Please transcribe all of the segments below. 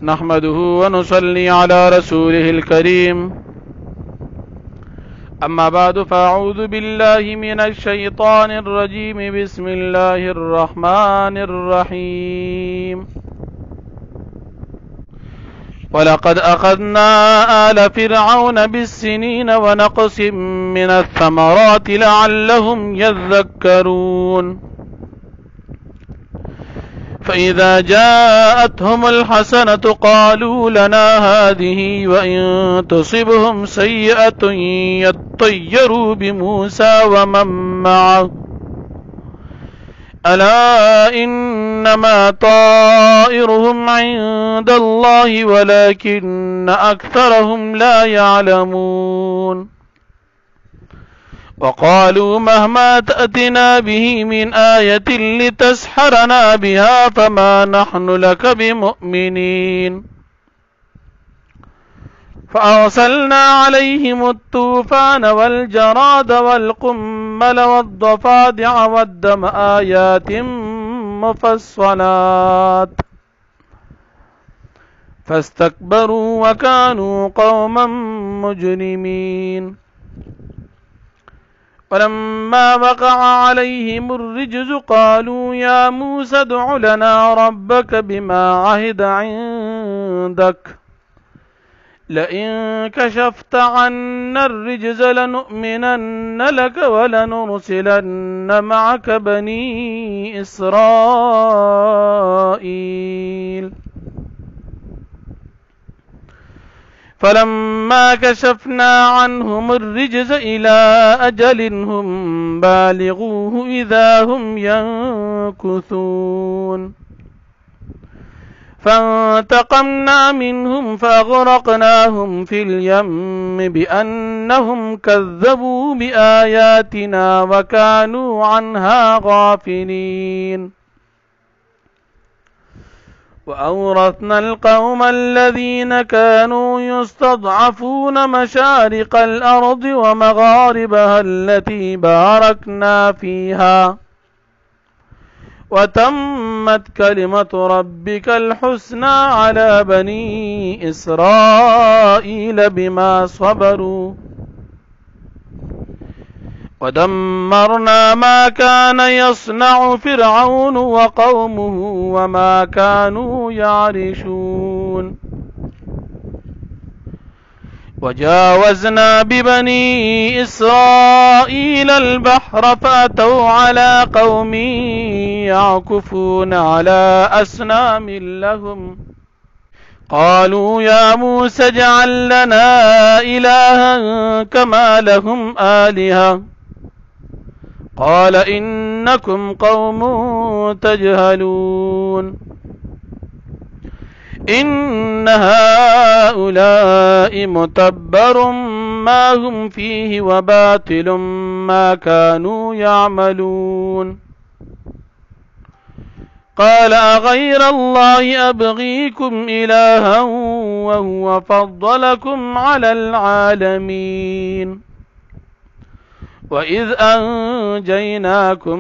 نحمده ونصلي على رسوله الكريم. أما بعد فأعوذ بالله من الشيطان الرجيم. بسم الله الرحمن الرحيم. ولقد أخذنا آل فرعون بالسنين ونقص من الثمرات لعلهم يذكرون. فإذا جاءتهم الحسنة قالوا لنا هذه وإن تصبهم سيئة يطيروا بموسى ومن معه ألا إنما طائرهم عند الله ولكن أكثرهم لا يعلمون. وقالوا مهما تأتنا به من آية لتسحرنا بها فما نحن لك بمؤمنين. فأرسلنا عليهم الطوفان والجراد والقمل والضفادع والدم آيات مفصلات فاستكبروا وكانوا قوما مجرمين. ولما وقع عليهم الرجز قالوا يا موسى ادع لنا ربك بما عهد عندك لئن كشفت عنا الرجز لنؤمنن لك ولنرسلن معك بني إسرائيل. فلما كشفنا عنهم الرجز إلى أجل هم بالغوه إذا هم ينكثون. فانتقمنا منهم فأغرقناهم في اليم بأنهم كذبوا بآياتنا وكانوا عنها غافلين. وأورثنا القوم الذين كانوا يستضعفون مشارق الأرض ومغاربها التي باركنا فيها وتمت كلمة ربك الحسنى على بني إسرائيل بما صبروا ودمرنا ما كان يصنع فرعون وقومه وما كانوا يعرشون. وجاوزنا ببني إسرائيل البحر فأتوا على قوم يعكفون على أصنام لهم قالوا يا موسى اجعل لنا إلها كما لهم آلهة قال إنكم قوم تجهلون. إن هؤلاء متبر ما هم فيه وباطل ما كانوا يعملون. قال أغير الله أبغيكم إلها وهو فضلكم على العالمين. وإذ أنجيناكم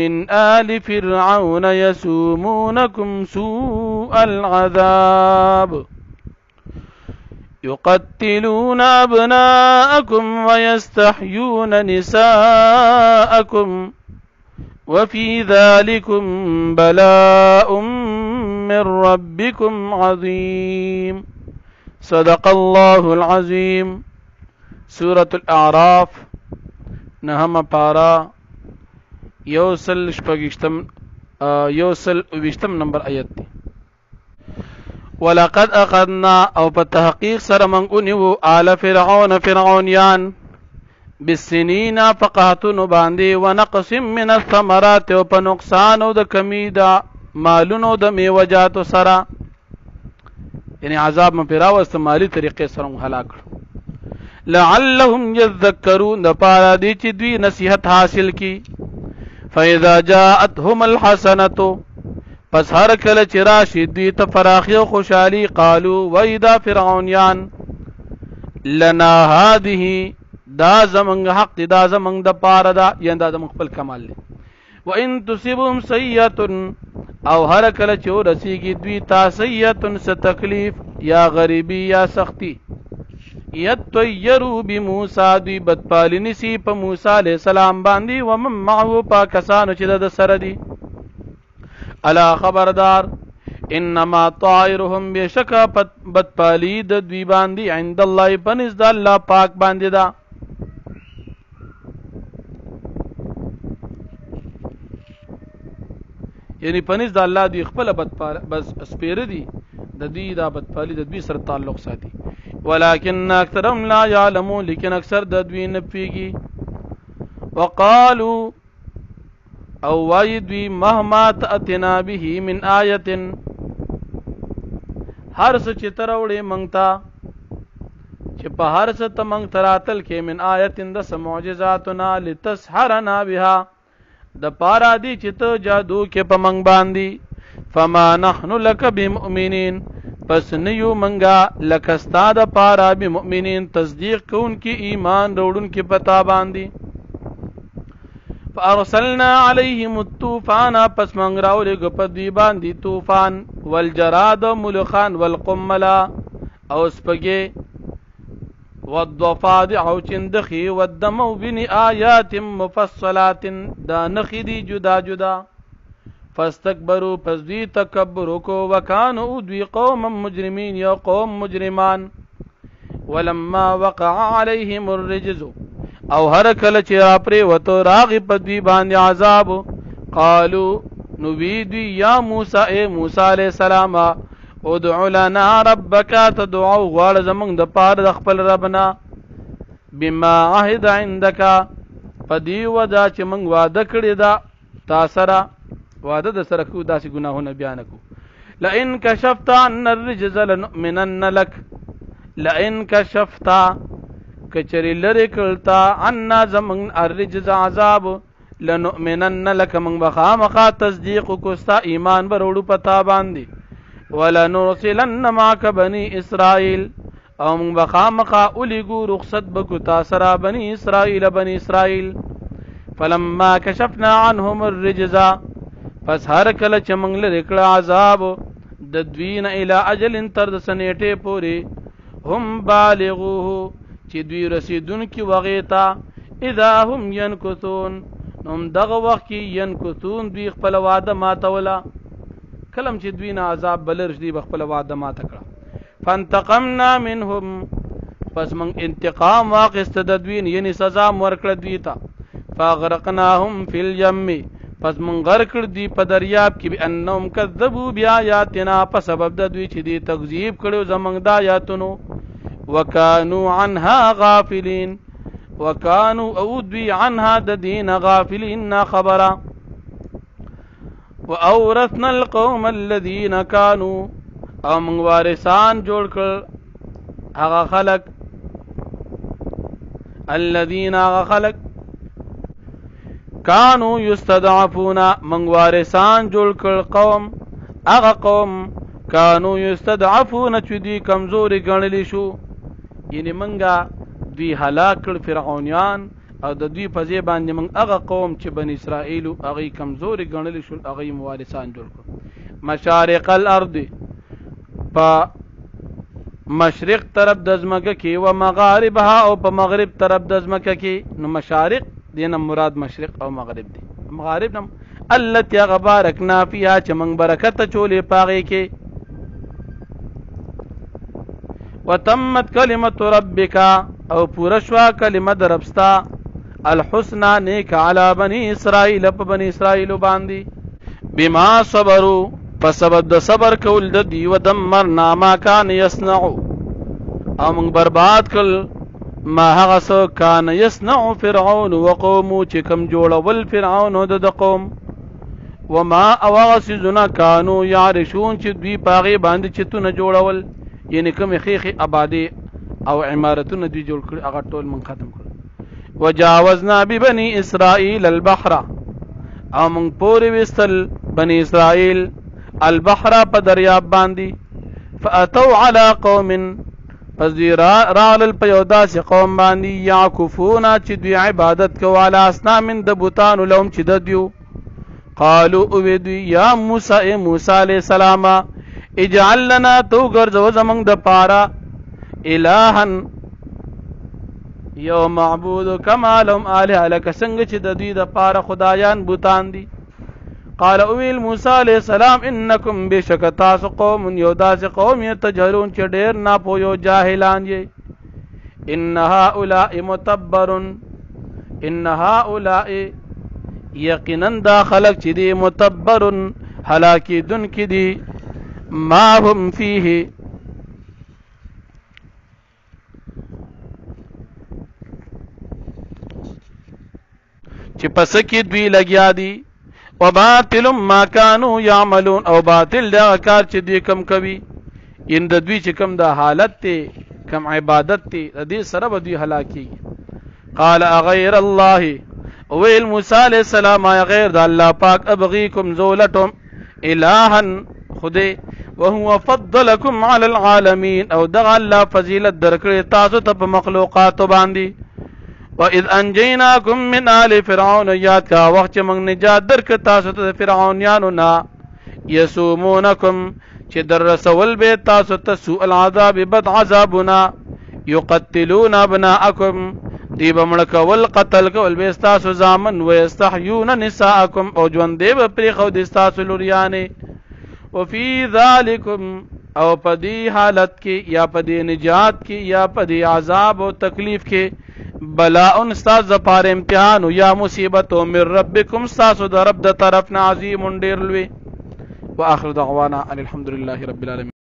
من آل فرعون يسومونكم سوء العذاب يقتلون أبناءكم ويستحيون نساءكم وفي ذلكم بلاء من ربكم عظيم. صدق الله العظيم. سورة الأعراف نهم پارا یوسل نمبر آیت دی. ولقد اخذنا او په تحقیق سره موږ ونیو آل فرعون فرعونیان بالسنین فقهتون باندې ونقص من الثمرات او په نقصان او د کمی د مالونو د میوجات سره یعنی عذاب من پیراوست مالی طریقې سره هلاک لعلهم يذكرون د پاره دي چې دوی نصیحت حاصل کی. فاذا جاءتهم الحسنه پس هر کله چې راشي دوی ته فراخي او خوشحالي قالوا وإذا فرعونیان لنا هذه دا زمنګ حق دا زمنګ د پاره دا یعنی دا زمنګ خپل کمال دی وان تصبهم سیئه او هر کله چې ورسیږي دوی ته سیئه څه تکلیف یا غریبی یا سختی یطیروا بموسی دوی بدپالی نیسي په موسی علیه السلام باندې ومن معه په کسانو چې د سره دي الا خبردار انما طائرهم بشکا بدپالی د دوی باندې عند الله پنځ د الله پاک باندې دا یعنی پنځ د الله دی خپل بدپال بس سپیر دي د دې دا بدپالی د دوی سره تعلق ساتي ولكن اکثرهم لا يعلمون لیکن اکثر د دوی نه پیږي وقالوا او وای دوی مهما تاتنا به من آیه هر څه چې تر وړې مونږ ته چې په هر څه ته مونږ تراتل کې من آیه د معجزاتنا لتسحرنا بها د پارا دی چې ته جادو کې په مونږ باندې فما نحن لك بمؤمنين پس نیو منگا لکستا دا پارا بمؤمنین تصدیق کون کی ایمان روڑن کی پتا باندی فارسلنا علیہم الطوفان پس منگ راو لگو پدوی باندی طوفان والجراد ملخان والقملا او سپگے والضفادع او چندخی والدمو بن آیات مفصلات دا نخی دی جدا جدا فاستكبروا پس دوی تکبر کو وکانو دوی قوم مجرمین یا قوم مجرمان ولما وقع عليهم الرجز او هر کله چې اپری وته راغی په دوی باندې عذاب قالوا نبيدي یا موسی اے موسی علیہ السلام ادع لنا ربك تدعو غواړ زمونږ د پاره د خپل ربنا بما عهد عندك پدی ودا چې موږ وعده کړی دا تاسره وعده د سره کو داسې ګناهونه بیان کو لئن کشفت عن الرجز لنؤمنن لك لئن کشفت کچری لری کړتا عنا زمن الرجز عذاب لنؤمنن لك من بخامخا تصدیق کو ستا ایمان بروړو پتا باندې ولنرسلن معك بني اسرائيل او من بخامخا الیګو رخصت بکو تاسرا بني اسرائيل فلما كشفنا عنهم الرجز پس هر کله چې موږ لري کړه عذاب د دوی نه الی اجل تر د سنیټه پوری هم بالغوه چې دوی رسیدونکي وغیتا اذا هم ينكثون نوم دغه وخت کې ينكثون دوی خپل وعده ماتوله کلم چې دوی نه عذاب بلرش دی خپل وعده ماته کړه فانتقمنا منهم پس موږ انتقام واخیست د دوی یعنی سزا ورکړه دوی ته فاغرقناهم فی الیم پس من غرق دی په دریاب کې بانهم کذبوا بیااتنا په سبب د دوی چې دی تکذیب کړو زمنګ د آیاتونو وکانو عنها غافلین وکانو او دوی عنها د دین غافلین خبره واورثنا القوم الذين كانوا او من وارثان جوړ کړ هغه خلق الذين خلق کانو یستضعفون من وارثان جوړ کړ قوم هغه قوم کانو یستضعفون چې دی کمزوري ګڼلی شو یعنی منګه دوی هلاک کړ فرعونیان او د دوی په ځای باندې من هغه قوم چې بنی اسرائیل هغه کمزوري ګڼلی شو هغه وارثان جوړ کړ مشارق الارض په مشرق طرف د ځمکه کې او مغاربها او په مغرب طرف د ځمکه کې نو مشارق دینه مراد مشرق او مغرب دی مغارب نم التي غبارکنا فيها چې موږ برکت چولې پاغې کې وتمت کلمت ربک او پورا شوا کلمه دربستا الحسنى نیک علی بنی اسرائیل په بنی اسرائیل باندې بما صبروا فسبب د صبر کول د دی ودمرنا ما كان يصنع او موږ برباد کړ ما هغه څه کان یصنع فرعون وقوم چې کوم جوړول فرعون د قوم وما اواغسزنا كانوا يعرشون چې دوی پاغي باندې چې تو نه جوړول یعنی کوم خيخي آبادی او عمارتونه دوی جوړ کړ هغه ټول من ختم کړ وجاوزنا ببني اسرائيل البحر او من پوری وستل بني اسرائيل البحر په دریاب باندې فاتوا على قوم پس دوی رالل په یو داسې قوم باندې یعکفون چې دوی عبادت کو علی اصنام د بوتانو لهم چې د دیو قالو اویدوی یا موسی موسی علیہ السلام اجعل لنا تو ګرځو زمنګ د پارا الہن یو معبود کما لهم الہ لک څنګه چې د دوی د پارا خدایان بوتان دي قال اویل موسی علیہ السلام انکم بشک تاسو قوم یو داس قوم یتجهلون چې ډیر نه پویو جاهلان یې ان هؤلاء متبر ان هؤلاء یقینا دا خلق چې دی متبر هلاکی دن کی دی ما هم فيه چې پس کې دوی لګیا دي وباطل ما كانوا يعملون او باطل دا کار چې دوی کم کوي ان د دوی چې کم د حالت ته کم عبادت ته د دې سره به دوی هلاکی قال اغير الله ویل موسی علیہ السلام غیر د الله پاک ابغيكم زولتم الہن خدای وهو فضلكم على العالمين او دغه الله فضیلت درکړي تاسو ته په مخلوقات باندې واذ انجيناكم من آل فرعون یاد کا وخت چې موږ نجات درک تاسو ته فرعونانو نه يسومونکم چې در رسول به تاسو ته سوء العذاب بد عذابنا يقتلون ابناءكم دی بمړ کول قتل کول به تاسو زامن و یستحيون نساءکم او ژوند دی په خو د تاسو لوریانه وفي ذالکم او پدی حالت کې یا پدی نجات کې یا پدی عذاب او تکلیف کې بلاء استاد زپار امتحان یا مصیبت من ربکم استاسو د رب د طرفنا عظیم ډیر لوی واخر دعوانا ان الحمد لله رب العالمين